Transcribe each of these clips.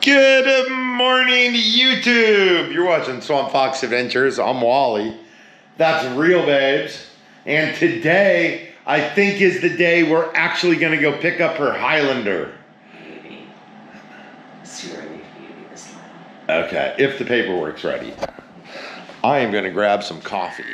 Good morning, YouTube. You're watching Swamp Fox Adventures. I'm Wally. That's Real Babes. And today, I think, is the day we're actually going to go pick up her Highlander. Maybe. It's too early for you to be this loud. Okay, if the paperwork's ready. I am going to grab some coffee.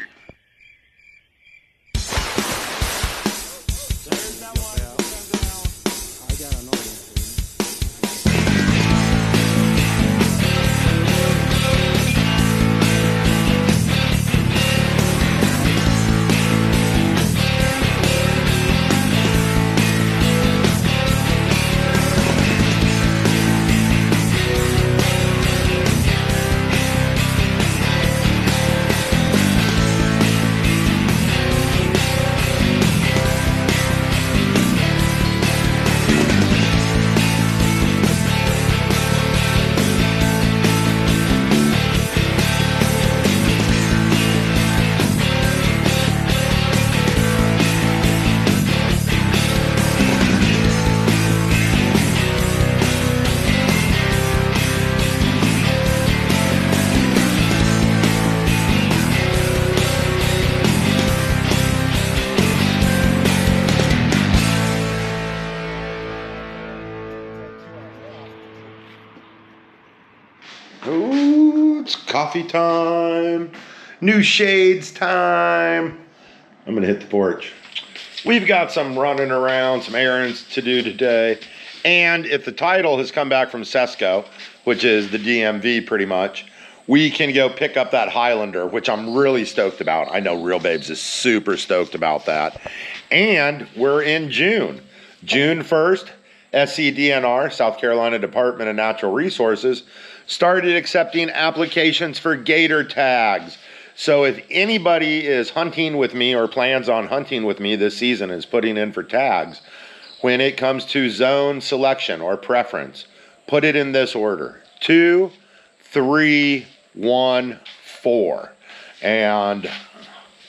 Ooh, it's coffee time. New shades time. I'm going to hit the porch. We've got some running around, some errands to do today. And if the title has come back from Sesco, which is the DMV pretty much, we can go pick up that Highlander, which I'm really stoked about. I know Real Babes is super stoked about that. And we're in June. June 1st, SCDNR, South Carolina Department of Natural Resources, started accepting applications for gator tags. So if anybody is hunting with me or plans on hunting with me this season, is putting in for tags, when it comes to zone selection or preference, put it in this order: 2, 3, 1, 4. And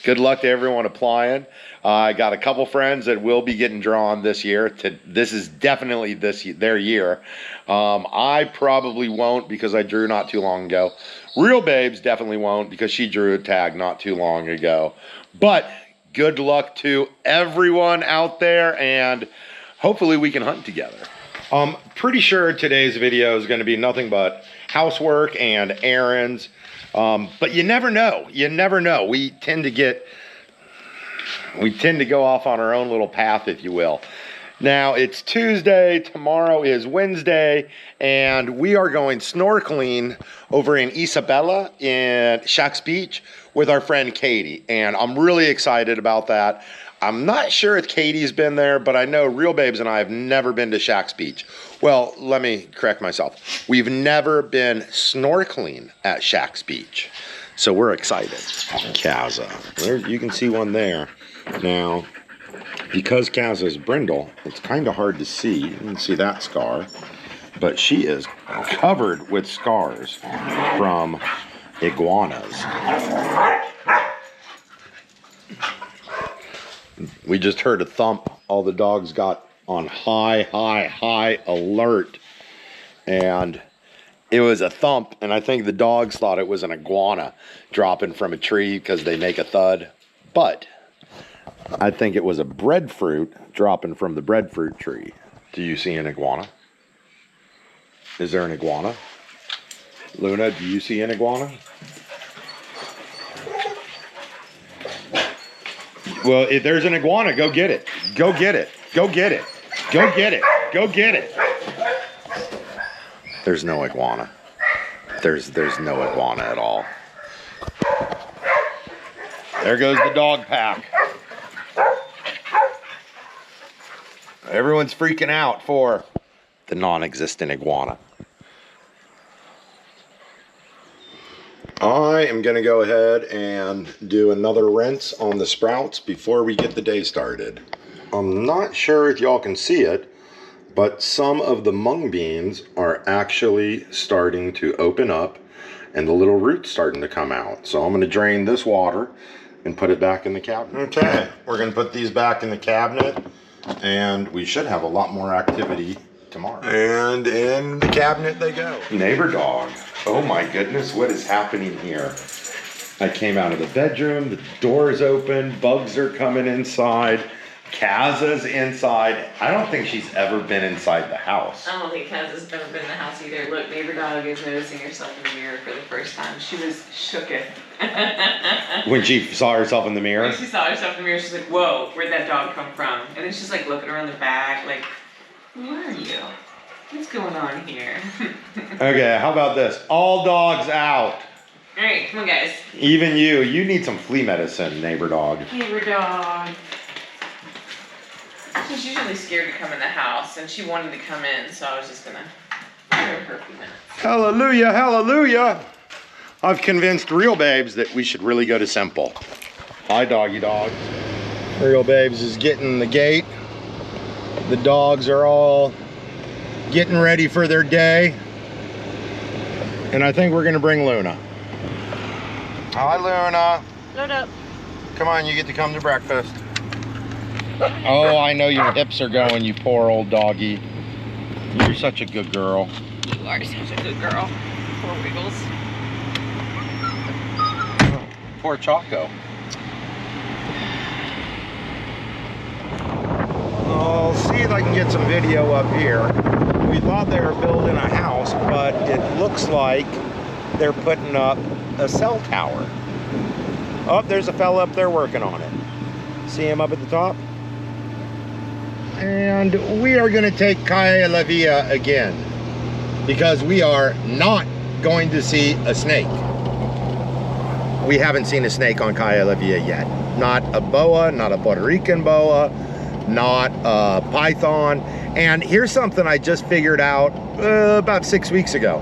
good luck to everyone applying. I got a couple friends that will be getting drawn this year. This is definitely their year. I probably won't because I drew not too long ago. Real Babes definitely won't because she drew a tag not too long ago. But good luck to everyone out there, and hopefully we can hunt together. I'm pretty sure today's video is going to be nothing but housework and errands. But you never know. You never know. We tend to go off on our own little path, if you will. Now, it's Tuesday, tomorrow is Wednesday, and we are going snorkeling over in Isabela in Shacks Beach with our friend Katie, and I'm really excited about that. I'm not sure if Katie's been there, but I know Real Babes and I have never been to Shacks Beach. Well, let me correct myself. We've never been snorkeling at Shacks Beach, so we're excited. Kaza. There, you can see one there. Now, because Kaza is brindle, it's kind of hard to see. You can see that scar, but she is covered with scars from iguanas. We just heard a thump. All the dogs got on high alert, and it was a thump, and I think the dogs thought it was an iguana dropping from a tree because they make a thud, but I think it was a breadfruit dropping from the breadfruit tree. Do you see an iguana? Is there an iguana? Luna, do you see an iguana? Well, if there's an iguana, go get it. Go get it. Go get it. Go get it. Go get it. There's no iguana. There's no iguana at all. There goes the dog pack. Everyone's freaking out for the non-existent iguana. I am going to go ahead and do another rinse on the sprouts before we get the day started. I'm not sure if y'all can see it, but some of the mung beans are actually starting to open up and the little roots starting to come out. So I'm going to drain this water and put it back in the cabinet. Okay, we're going to put these back in the cabinet, and we should have a lot more activity tomorrow. And in the cabinet they go. Neighbor dog. Oh my goodness, what is happening here? I came out of the bedroom, the door is open, bugs are coming inside. Kaza's inside. I don't think she's ever been inside the house. I don't think Kaza's ever been in the house either. Look, neighbor dog is noticing herself in the mirror for the first time. She was shooketh. When she saw herself in the mirror? When she saw herself in the mirror, she's like, whoa, where'd that dog come from? And then she's like looking around the back, like, who are you? What's going on here? Okay, how about this? All dogs out. All right, come on, guys. Even you. You need some flea medicine, neighbor dog. Neighbor dog. She's usually scared to come in the house, and she wanted to come in, so I was just gonna give her a few minutes. Hallelujah, hallelujah. I've convinced Real Babes that we should really go to Simple. Hi, doggy dogs. Real Babes is getting the gate. The dogs are all getting ready for their day. And I think we're gonna bring Luna. Hi, Luna. Load up. Come on, you get to come to breakfast. Oh, I know your hips are going, you poor old doggy. You're such a good girl. You are such a good girl. Poor Wiggles. Poor Choco. I'll see if I can get some video up here. We thought they were building a house, but it looks like they're putting up a cell tower. Oh, there's a fella up there working on it. See him up at the top? And we are going to take Calle La Villa again because we are not going to see a snake. We haven't seen a snake on Calle La Villa yet. Not a boa, not a Puerto Rican boa, not a python. And here's something I just figured out about 6 weeks ago.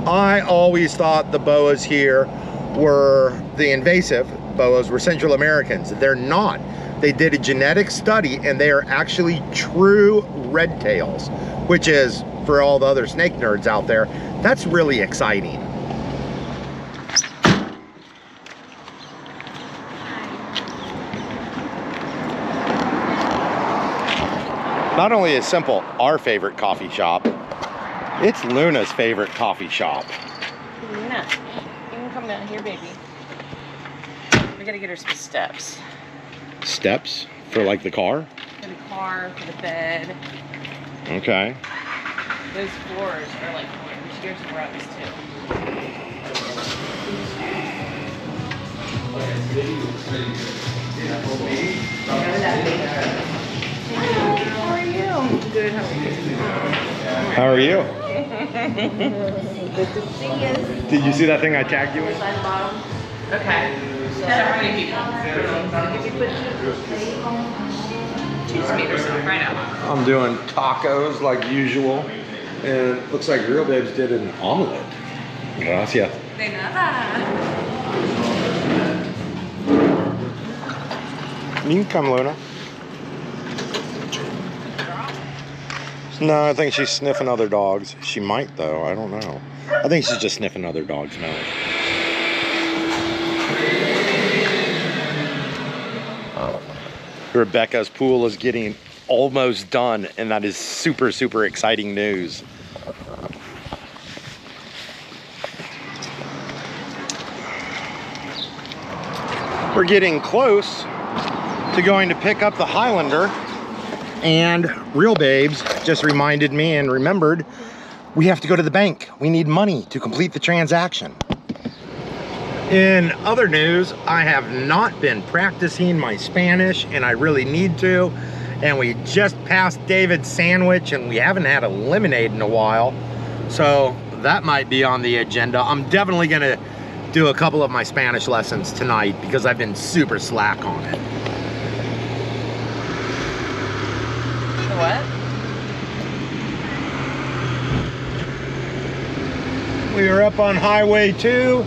I always thought the boas here were the invasive boas were Central Americans. They're not. They did a genetic study and they are actually true red tails, which is, for all the other snake nerds out there, that's really exciting. Not only is Simple our favorite coffee shop, it's Luna's favorite coffee shop. Luna, you can come down here, baby. We gotta get her some steps. Steps? For like the car? For the car, for the bed. Okay. Those floors are like, we should get her some rugs too. How are you? Good, how are you? How are you? Good to see you. Did you see that thing I tagged you in? Okay. So how many people? She just made herself right now. I'm doing tacos like usual. And it looks like Real Babes did an omelet. Gracias. De nada. You can come, Luna. No, I think she's sniffing other dogs. She might, though. I don't know. I think she's just sniffing other dogs' nose. Rebecca's pool is getting almost done, and that is super, super exciting news. We're getting close to going to pick up the Highlander, and Real Babes just reminded me and remembered we have to go to the bank. We need money to complete the transaction. In other news, I have not been practicing my Spanish, and I really need to. And we just passed David's sandwich, and we haven't had a lemonade in a while. So that might be on the agenda. I'm definitely gonna do a couple of my Spanish lessons tonight because I've been super slack on it. What? We are up on Highway 2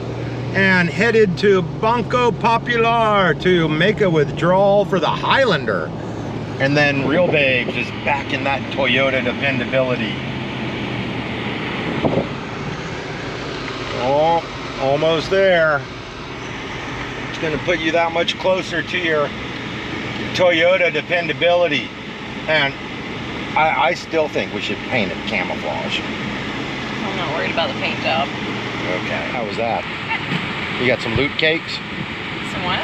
and headed to Banco Popular to make a withdrawal for the Highlander. And then Real Babes is back in that Toyota dependability. Oh, almost there. It's gonna put you that much closer to your Toyota dependability. And I still think we should paint it camouflage. I'm not worried about the paint job. Okay. How was that? You got some loot cakes? Some what?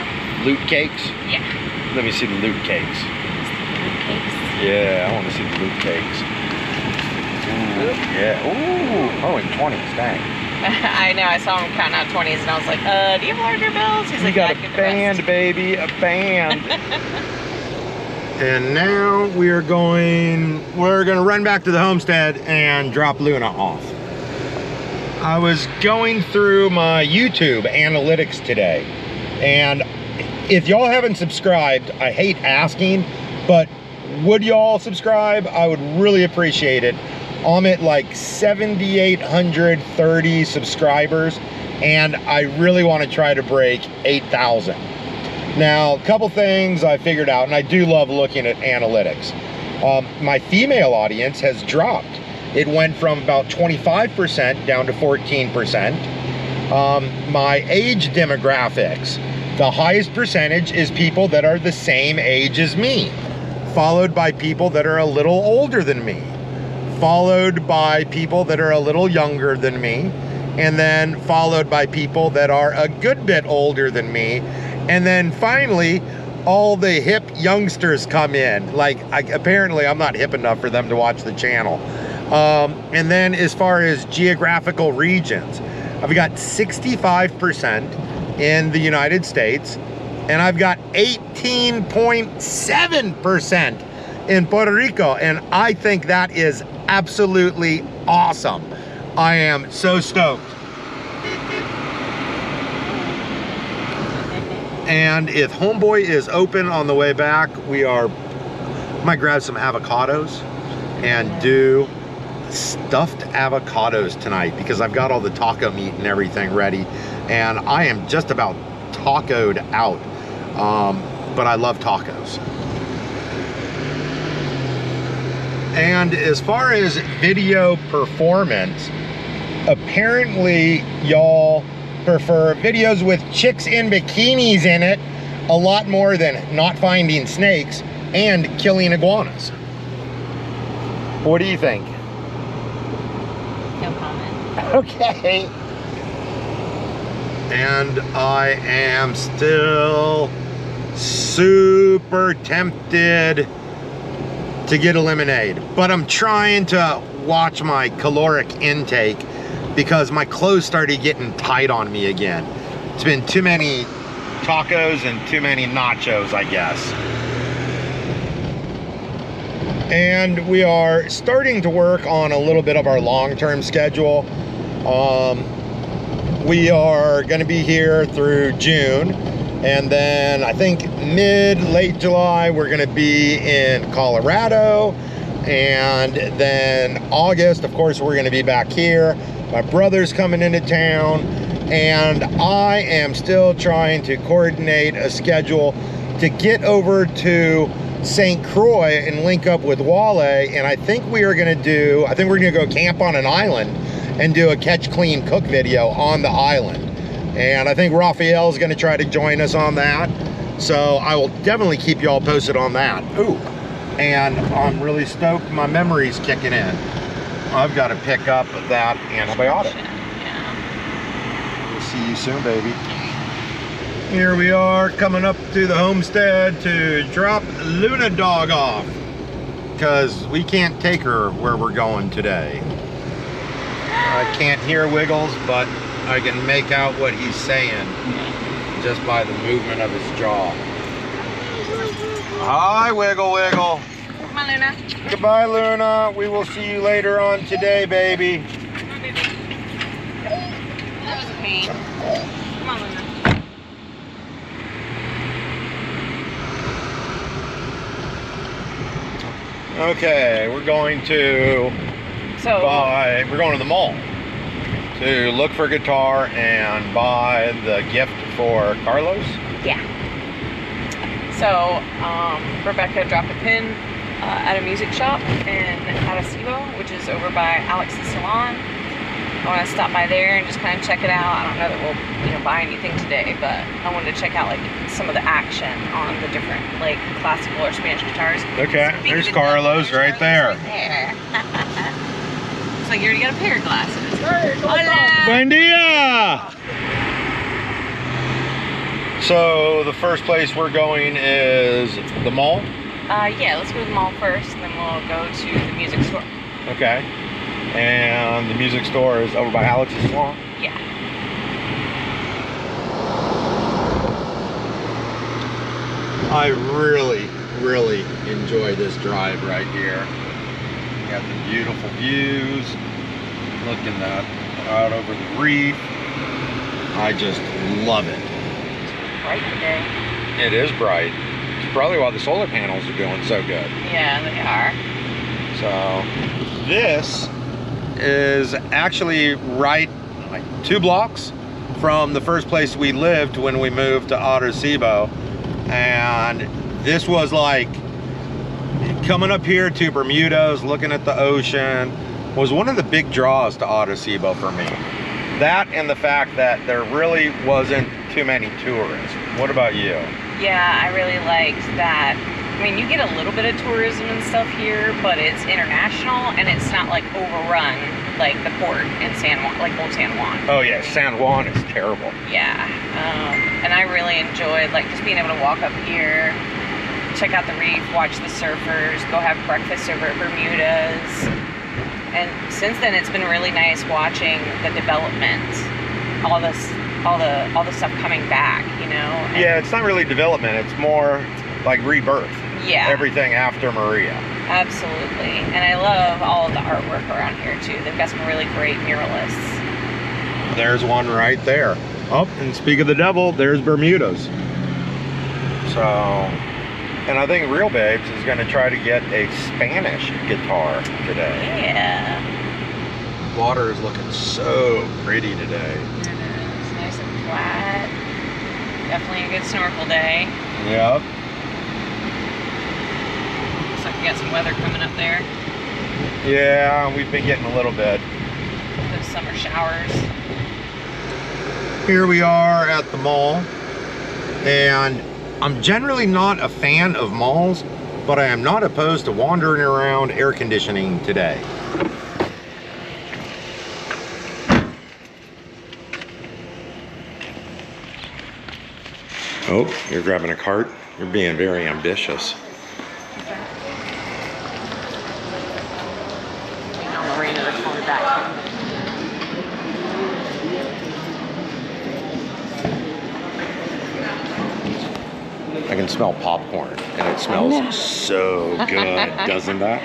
Loot cakes? Yeah. Let me see the loot cakes. Loot cakes? Yeah, I want to see the loot cakes. Ooh, yeah. Ooh. Oh, and 20s, dang. I know, I saw him counting out 20s and I was like, do you have larger bills? He's You like, got yeah, a get the band, rest. baby, a band. And now we're gonna run back to the homestead and drop Luna off. I was going through my YouTube analytics today, and if y'all haven't subscribed, I hate asking, but would y'all subscribe? I would really appreciate it. I'm at like 7,830 subscribers, and I really want to try to break 8,000. Now, a couple things I figured out, and I do love looking at analytics. My female audience has dropped. It went from about 25% down to 14%. My age demographics, the highest percentage is people that are the same age as me, followed by people that are a little older than me, followed by people that are a little younger than me, and then followed by people that are a good bit older than me. And then finally, all the hip youngsters come in. Like, apparently I'm not hip enough for them to watch the channel. And then as far as geographical regions, I've got 65% in the United States, and I've got 18.7% in Puerto Rico. And I think that is absolutely awesome. I am so stoked. And if Homeboy is open on the way back, I might grab some avocados and do stuffed avocados tonight, because I've got all the taco meat and everything ready, and I am just about tacoed out. But I love tacos. And as far as video performance, apparently y'all prefer videos with chicks in bikinis in it a lot more than not finding snakes and killing iguanas. What do you think? No comment. Okay. And I am still super tempted to get a lemonade, but I'm trying to watch my caloric intake because my clothes started getting tight on me again. It's been too many tacos and too many nachos, I guess. And we are starting to work on a little bit of our long-term schedule. We are going to be here through June, and then I think late July we're going to be in Colorado, and then August, of course, we're going to be back here. My brother's coming into town, and I am still trying to coordinate a schedule to get over to St. Croix and link up with Wale. And I think we're gonna go camp on an island and do a catch, clean, cook video on the island. And I think Raphael's gonna try to join us on that. So I will definitely keep y'all posted on that. Ooh, and I'm really stoked my memory's kicking in. I've got to pick up that antibiotic. Yeah. We'll see you soon, baby. Here we are coming up to the homestead to drop Luna dog off, because we can't take her where we're going today. I can't hear Wiggles, but I can make out what he's saying just by the movement of his jaw. Hi, Wiggle Wiggle. Come on, Luna. Goodbye, Luna. We will see you later on today, baby. Come on, baby. That was a pain. Come on, Luna. Okay, we're going to the mall to look for a guitar and buy the gift for Carlos. Yeah. So, Rebecca dropped a pin at a music shop in Arecibo, which is over by Alex's salon. want to stop by there and just kind of check it out. I don't know that we'll, buy anything today, but I wanted to check out like some of the action on the different like classical or Spanish guitars. Okay, there's Carlos right there. So you already got a pair of glasses. Hola! Buen dia! So the first place we're going is the mall? Yeah, let's go to the mall first, and then we'll go to the music store. Okay. And the music store is over by Alex's salon? Yeah. I really, really enjoy this drive right here. You got the beautiful views, looking out over the reef. I just love it. It's bright today. It is bright. It's probably why the solar panels are doing so good. Yeah, they are. So this is actually right like 2 blocks from the first place we lived when we moved to Arecibo. And this was like coming up here to Bermuda's, looking at the ocean, was one of the big draws to Arecibo for me. That and the fact that there really wasn't too many tourists. What about you? Yeah, I really liked that. I mean, you get a little bit of tourism and stuff here, but it's international and it's not like overrun like the port in San Juan, like Old San Juan. Oh yeah, San Juan is terrible. Yeah, and I really enjoyed like just being able to walk up here, check out the reef, watch the surfers, go have breakfast over at Bermuda's. And since then, it's been really nice watching the development, all the stuff coming back, And yeah, it's not really development; it's more like rebirth. Yeah. Everything after Maria. Absolutely. And I love all of the artwork around here too. They've got some really great muralists. There's one right there. Oh, and speak of the devil, there's Bermuda's. So, and I think Real Babes is going to try to get a Spanish guitar today. Yeah. Water is looking so pretty today. It is nice and flat. Definitely a good snorkel day. Yep. Looks like we got some weather coming up there. Yeah, we've been getting a little bit. Those summer showers. Here we are at the mall, and I'm generally not a fan of malls, but I am not opposed to wandering around air conditioning today. Oh, you're grabbing a cart? You're being very ambitious. Marina to call me back. I can smell popcorn, and it smells so good, doesn't that?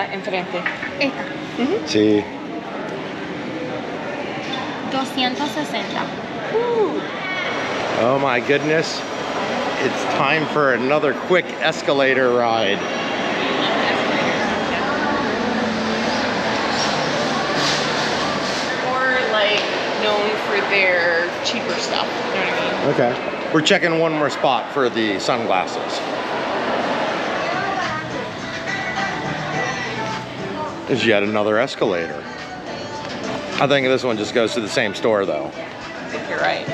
Enfrente. See? 260. Oh my goodness. It's time for another quick escalator ride. Or like known for their cheaper stuff, you know what I mean? Okay. We're checking one more spot for the sunglasses. There's yet another escalator. I think this one just goes to the same store though. I think you're right.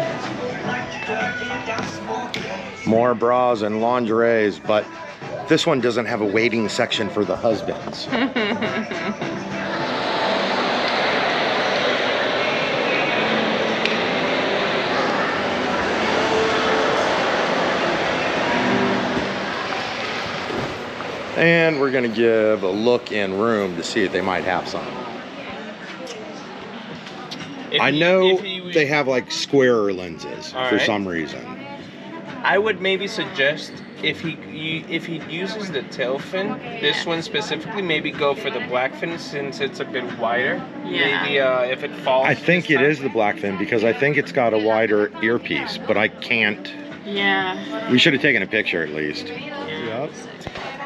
More bras and lingeries, but this one doesn't have a waiting section for the husbands. And we're gonna give a look in room to see if they might have some. I know they have like squarer lenses for some reason. I would maybe suggest if he uses the tail fin, this one specifically, maybe go for the black fin since it's a bit wider. Yeah. Maybe if it falls. I think it is the black fin because I think it's got a wider earpiece, but I can't. Yeah. We should have taken a picture at least. Yep.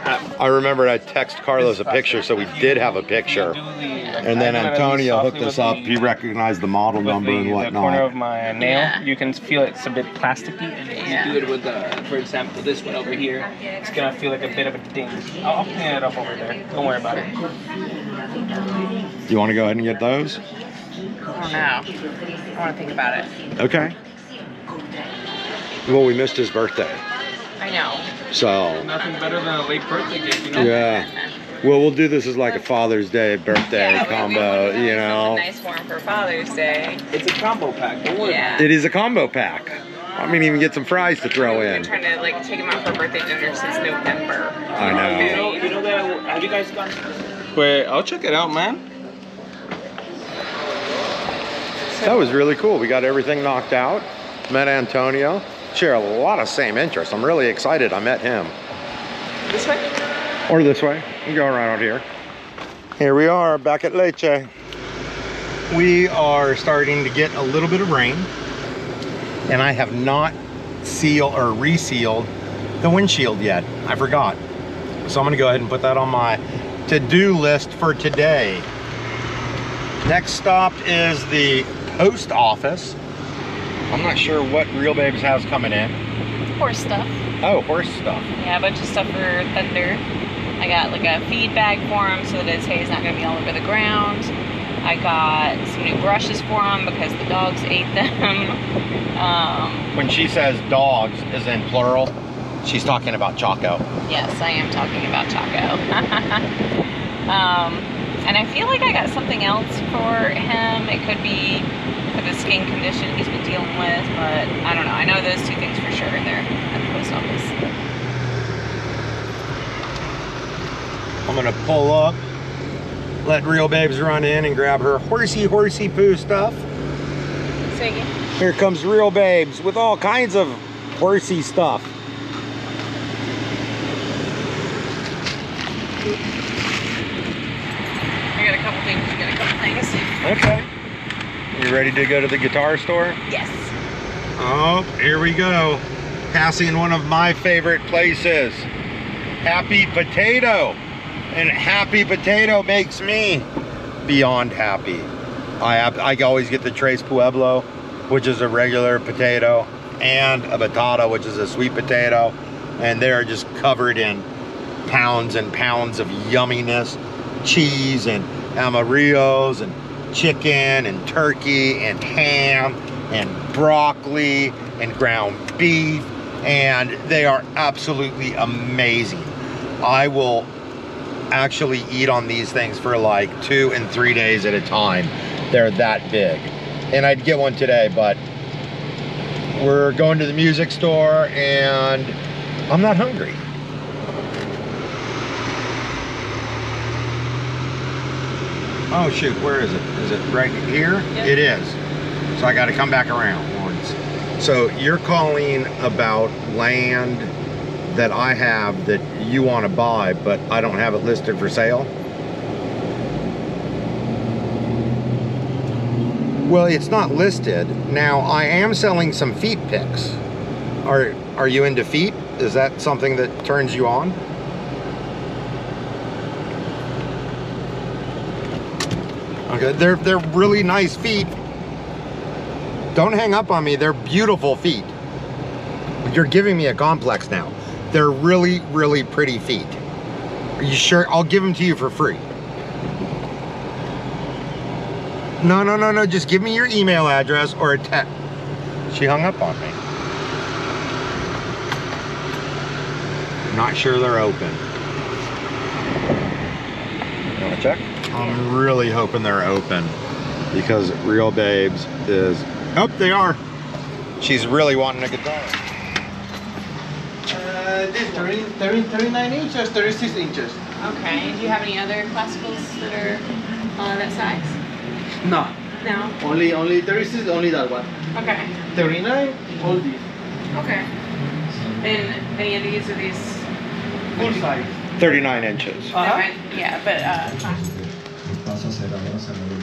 I remembered I texted Carlos a picture, so we did have a picture. And then Antonio hooked us up. He recognized the model number and The corner whatnot. of my nail, you can feel it's a bit plasticky. And if you do it with, for example, this one over here, it's gonna feel like a bit of a ding. I'll clean it up over there. Don't worry about it. You want to go ahead and get those? don't know. I want to think about it. Okay. Well, we missed his birthday. I know. So, Nothing better than a late birthday gift, you know? yeah. Well, we'll do this as like a Father's Day birthday Yeah, combo, you know. Nice for him for Father's Day. It's a combo pack, don't worry. Yeah. It is a combo pack. I mean, even get some fries to throw We've been in. trying to like take him out for birthday dinner since November. I know. You know that, have you guys gone? Wait, I'll check it out, man. That was really cool. We got everything knocked out. Met Antonio. Share a lot of same interests. I'm really excited I met him. This way? Or this way. You can go around out here. Here we are back at Leche. We are starting to get a little bit of rain. And I have not sealed or resealed the windshield yet. I forgot. So I'm gonna go ahead and put that on my to-do list for today. Next stop is the post office. I'm not sure what Real Babes has coming in. Horse stuff. Oh, horse stuff. Yeah, a bunch of stuff for Thunder. I got like a feed bag for him so that his hay is not going to be all over the ground. I got some new brushes for him because the dogs ate them. When she says dogs is in plural, she's talking about Choco. Yes, I am talking about Choco. And I feel like I got something else for him. It could be for the skin condition he's been dealing with, but I don't know. I know those two things for sure are there at the post office. I'm gonna pull up, let Real Babes run in and grab her horsey poo stuff. Say again. Here comes Real Babes with all kinds of horsey stuff. I got a couple things. You got a couple things. Okay. You ready to go to the guitar store? Yes. Oh, here we go. Passing one of my favorite places. Happy Potato. And Happy Potato makes me beyond happy. I always get the Tres Pueblo, which is a regular potato, and a batata, which is a sweet potato. And they're just covered in pounds and pounds of yumminess. Cheese and amarillos and chicken and turkey and ham and broccoli and ground beef, and they are absolutely amazing. I will actually eat on these things for like 2 and 3 days at a time. They're that big. And I'd get one today, but we're going to the music store and I'm not hungry. Oh shoot, where is it? Is it right here? Yep. It is. So I got to come back around once. So you're calling about land that I have that you want to buy, but I don't have it listed for sale? Well, it's not listed. Now, I am selling some feet pics. Are you into feet? Is that something that turns you on? Okay, they're really nice feet. Don't hang up on me. They're beautiful feet. You're giving me a complex now. They're really, really pretty feet. Are you sure? I'll give them to you for free. No. Just give me your email address or a text. She hung up on me. Not sure they're open. You want to check? I'm really hoping they're open because Real Babes is... Oh, they are. She's really wanting a guitar. This 39 inches, 36 inches. Okay. Do you have any other classicals that are that size? No, No. only 36, only that one. Okay. 39, all these. Okay. And any of these are these? Full size. 39 inches. Yeah, but Pasa a ser ahora senador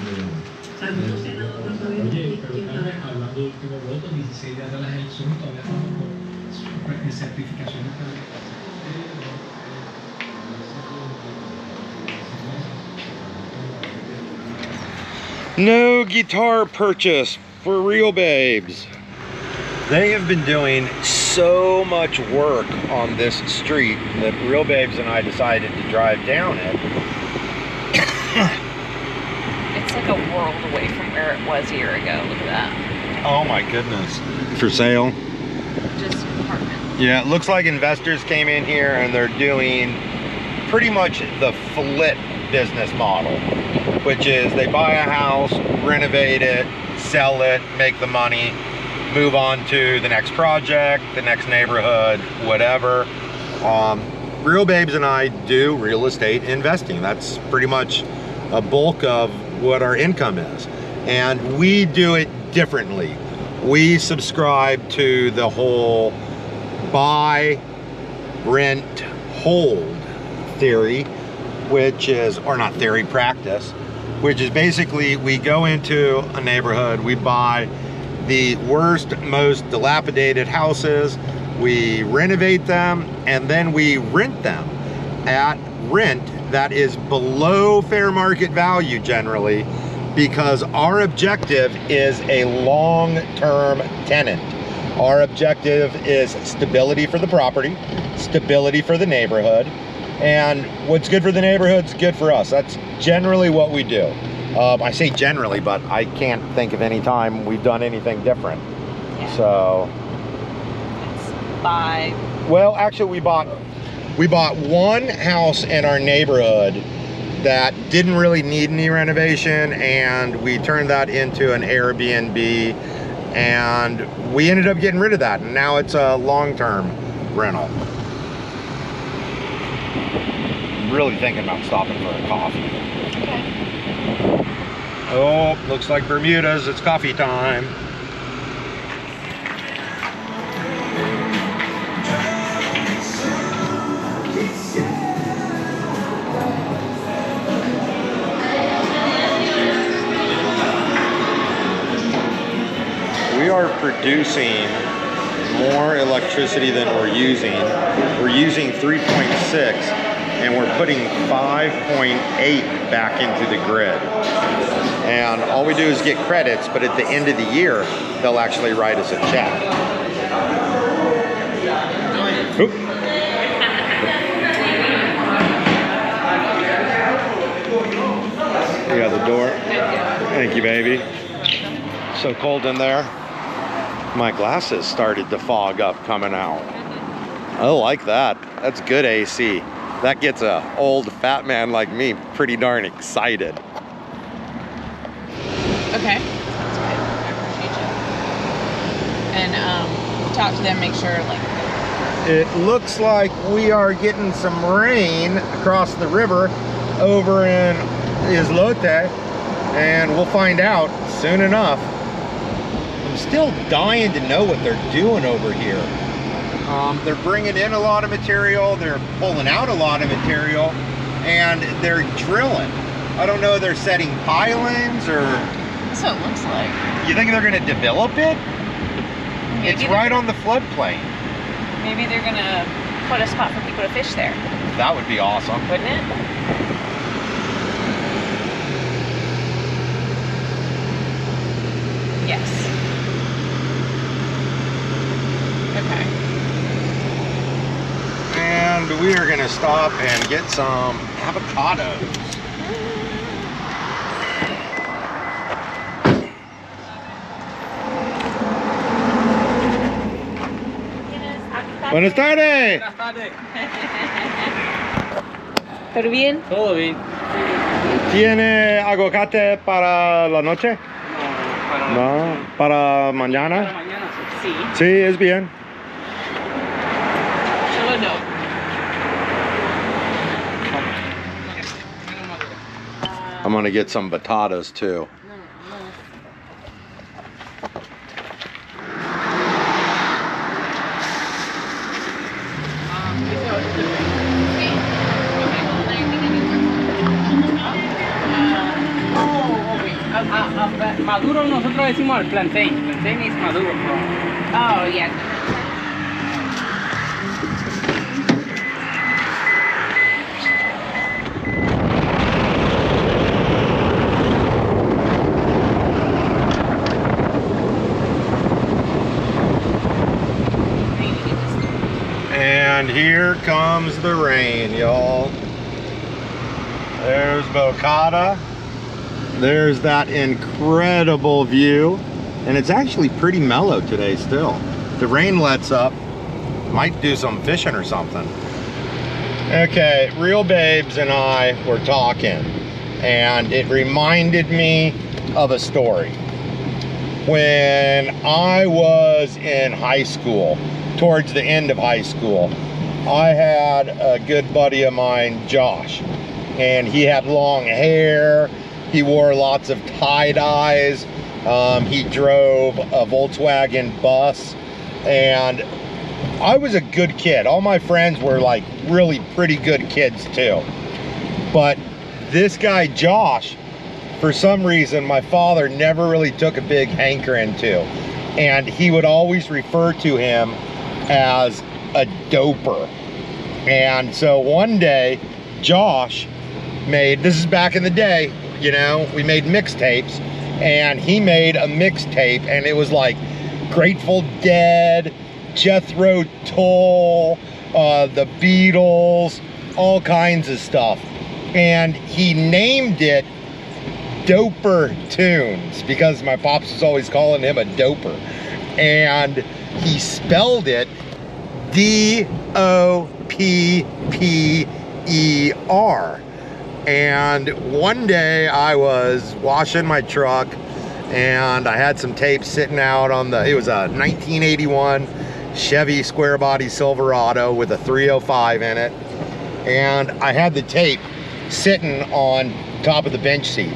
Oye, pero hablando del último voto, 16 días de las elecciones, todavía estamos con certificaciones para No guitar purchase for Real Babes. They have been doing so much work on this street that Real Babes and I decided to drive down it. it's like a world away from where it was a year ago. Look at that. Oh my goodness. For sale? Just apartment. Yeah, it looks like investors came in here and they're doing pretty much the flip business model, which is they buy a house, renovate it, sell it, make the money, move on to the next project, the next neighborhood, whatever. Real Babes and I do real estate investing. That's pretty much a bulk of what our income is. And we do it differently. We subscribe to the whole buy, rent, hold theory, which is, or not theory, practice, which is basically we go into a neighborhood, we buy the worst, most dilapidated houses, we renovate them, and then we rent them at rent that is below fair market value generally, because our objective is a long-term tenant. Our objective is stability for the property, stability for the neighborhood, and what's good for the neighborhood's good for us. That's generally what we do. I say generally, but I can't think of any time we've done anything different. Yeah. So, It's buy. well, actually we bought one house in our neighborhood that didn't really need any renovation, and we turned that into an Airbnb, and we ended up getting rid of that, and now it's a long-term rental. I'm really thinking about stopping for a coffee. Okay. Oh, looks like Bermuda's. It's coffee time. We are producing more electricity than we're using. We're using 3.6 and we're putting 5.8 back into the grid. And all we do is get credits, but at the end of the year, they'll actually write us a check. Oop. You got the door. Thank you, baby. So cold in there. My glasses started to fog up coming out. I like that. That's good AC. That gets a old fat man like me pretty darn excited. Okay. Sounds good. I appreciate you. And talk to them, make sure like. It looks like we are getting some rain across the river over in Islote, and we'll find out soon enough. I'm still dying to know what they're doing over here. They're bringing in a lot of material, they're pulling out a lot of material, and they're drilling. I don't know if they're setting pilings or... That's what it looks like. You think they're gonna develop it? Maybe It's right on the floodplain. Maybe they're gonna put a spot for people to fish there. That would be awesome. Wouldn't it? Yes. Okay. And we are gonna stop and get some avocados. Buenas tardes. Buenas tardes. ¿Todo bien? Todo bien. ¿Tiene aguacate para la noche? Para No, para mañana. mañana. Sí. Sí, es bien. Solo no. I'm gonna get some batatas too. Maduro nosotros decimos al plantain. Plantain is maduro. Oh, yeah. And here comes the rain, y'all. There's Bocata There's that incredible view. And it's actually pretty mellow today still. The rain lets up. Might do some fishing or something. Okay, Real Babes and I were talking, and it reminded me of a story. When I was in high school, towards the end of high school, I had a good buddy of mine, Josh, and he had long hair. He wore lots of tie-dyes. He drove a Volkswagen bus, and I was a good kid. All my friends were like really pretty good kids too. But this guy, Josh, for some reason, my father never really took a big hankering to. And he would always refer to him as a doper. And so one day, Josh made, this is back in the day, you know, we made mixtapes. And he made a mixtape, and it was like Grateful Dead, Jethro Tull, the Beatles, all kinds of stuff. And he named it Doper Tunes because my pops was always calling him a doper. And he spelled it D-O-P-P-E-R. And one day I was washing my truck, and I had some tape sitting out on the, it was a 1981 Chevy square body Silverado with a 305 in it. And I had the tape sitting on top of the bench seat.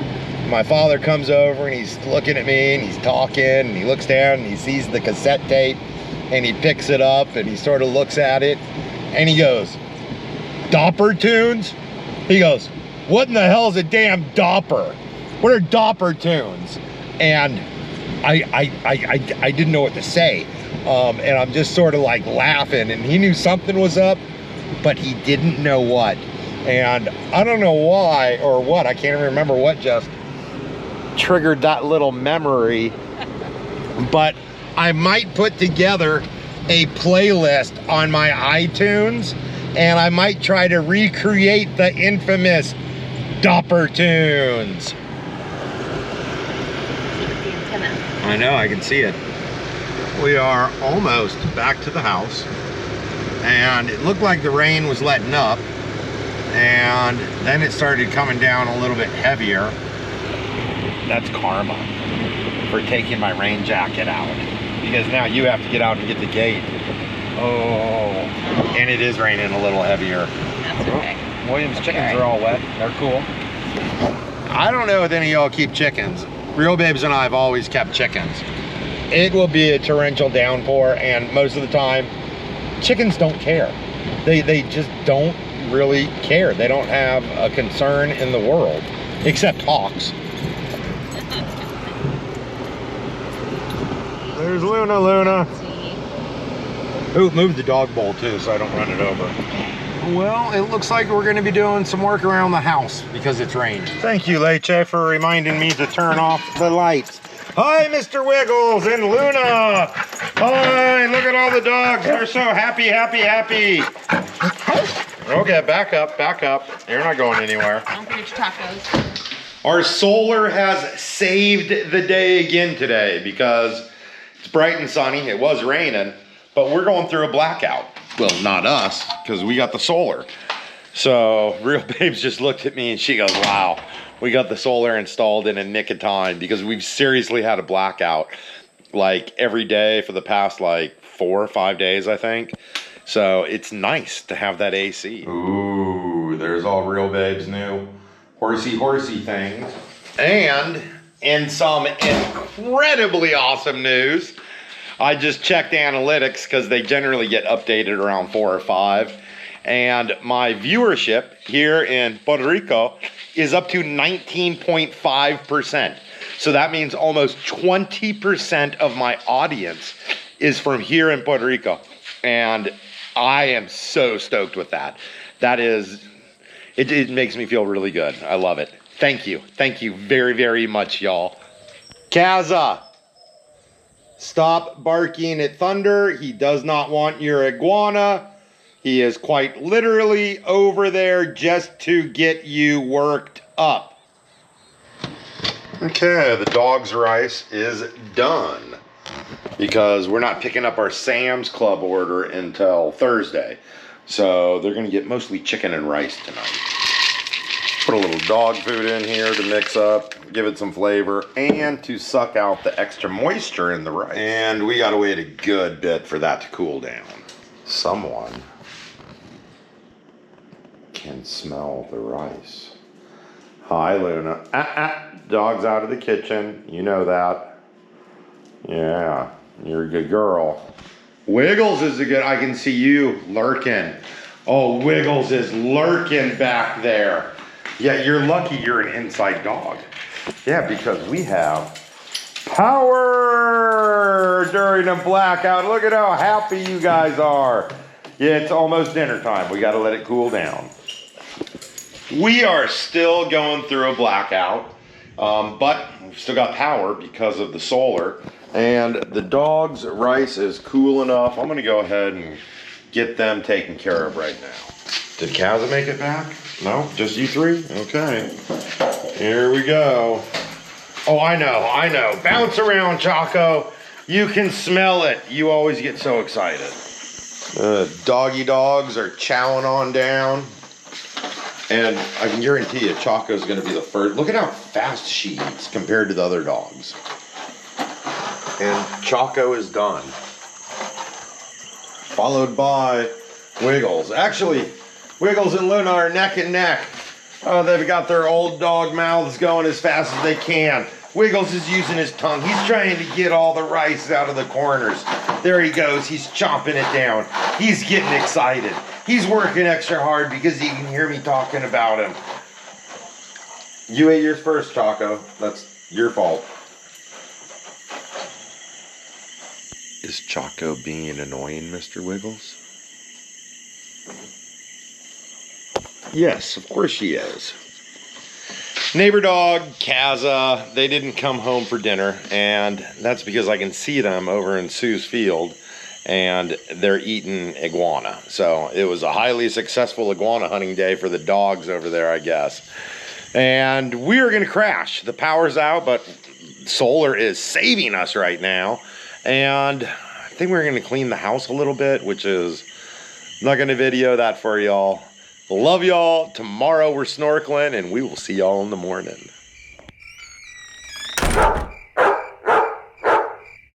My father comes over and he's looking at me and he's talking, and he looks down and he sees the cassette tape and he picks it up and he sort of looks at it and he goes, "Dopper tunes?" He goes, "What in the hell is a damn dopper? What are dopper tunes?" And I didn't know what to say. And I'm just sort of like laughing, and he knew something was up, but he didn't know what. And I don't know why or what, I can't even remember what just triggered that little memory, but I might put together a playlist on my iTunes, and I might try to recreate the infamous Dopper tunes. I know, I can see it. We are almost back to the house, and it looked like the rain was letting up, and then it started coming down a little bit heavier. That's karma for taking my rain jacket out, because now you have to get out and get the gate. Oh, and it is raining a little heavier. That's okay. William's chickens are all wet. They're cool. I don't know if any of y'all keep chickens. Real Babes and I have always kept chickens. It will be a torrential downpour, and most of the time, chickens don't care. They just don't really care. They don't have a concern in the world, except hawks. There's Luna. Ooh, move the dog bowl too so I don't run it over. Well, it looks like we're going to be doing some work around the house because it's rained. Thank you, Leche, for reminding me to turn off the lights. Hi, Mr. Wiggles and Luna. Hi, look at all the dogs. They're so happy. Okay, back up. You're not going anywhere. Don't forget your tacos. Our solar has saved the day again today because it's bright and sunny. It was raining, but we're going through a blackout. Well, not us, because we got the solar. So Real Babes just looked at me and she goes, "Wow, we got the solar installed in a nick of time," because we've seriously had a blackout like every day for the past like 4 or 5 days, I think. So it's nice to have that AC. Ooh, there's all Real Babes' new horsey things. And in some incredibly awesome news, I just checked analytics because they generally get updated around 4 or 5. And my viewership here in Puerto Rico is up to 19.5%. So that means almost 20% of my audience is from here in Puerto Rico. And I am so stoked with that. That is, it makes me feel really good. I love it. Thank you. Thank you very, very much, y'all. Kaza, stop barking at thunder. He does not want your iguana. He is quite literally over there just to get you worked up. Okay, the dog's rice is done because we're not picking up our Sam's Club order until Thursday. So they're gonna get mostly chicken and rice tonight. Put a little dog food in here to mix up, give it some flavor, and to suck out the extra moisture in the rice. And we gotta wait a good bit for that to cool down. Someone can smell the rice. Hi, Luna. Dog's out of the kitchen. You know that. Yeah, you're a good girl. Wiggles is a good, I can see you lurking. Oh, Wiggles is lurking back there. Yeah, you're lucky you're an inside dog. Yeah, because we have power during a blackout. Look at how happy you guys are. Yeah, it's almost dinner time. We gotta let it cool down. We are still going through a blackout, but we've still got power because of the solar. And the dog's rice is cool enough. I'm gonna go ahead and get them taken care of right now. Did Kaza make it back? No, just you three? Okay. Here we go. Oh, I know. Bounce around, Choco. You can smell it. You always get so excited. Doggy dogs are chowing on down. And I can guarantee you, Choco's gonna be the first. Look at how fast she eats compared to the other dogs. And Choco is done. Followed by Wiggles. Actually, Wiggles and Luna are neck and neck. Oh, they've got their old dog mouths going as fast as they can. Wiggles is using his tongue. He's trying to get all the rice out of the corners. There he goes. He's chomping it down. He's getting excited. He's working extra hard because he can hear me talking about him. You ate yours first, Choco. That's your fault. Is Choco being annoying, Mr. Wiggles? Yes, of course she is. Neighbor dog, Kaza, they didn't come home for dinner, and that's because I can see them over in Sue's field, and they're eating iguana. So it was a highly successful iguana hunting day for the dogs over there, I guess. And we're gonna crash. The power's out, but solar is saving us right now. And I think we're gonna clean the house a little bit, which is, I'm not gonna video that for y'all. Love y'all. Tomorrow we're snorkeling, and we will see y'all in the morning.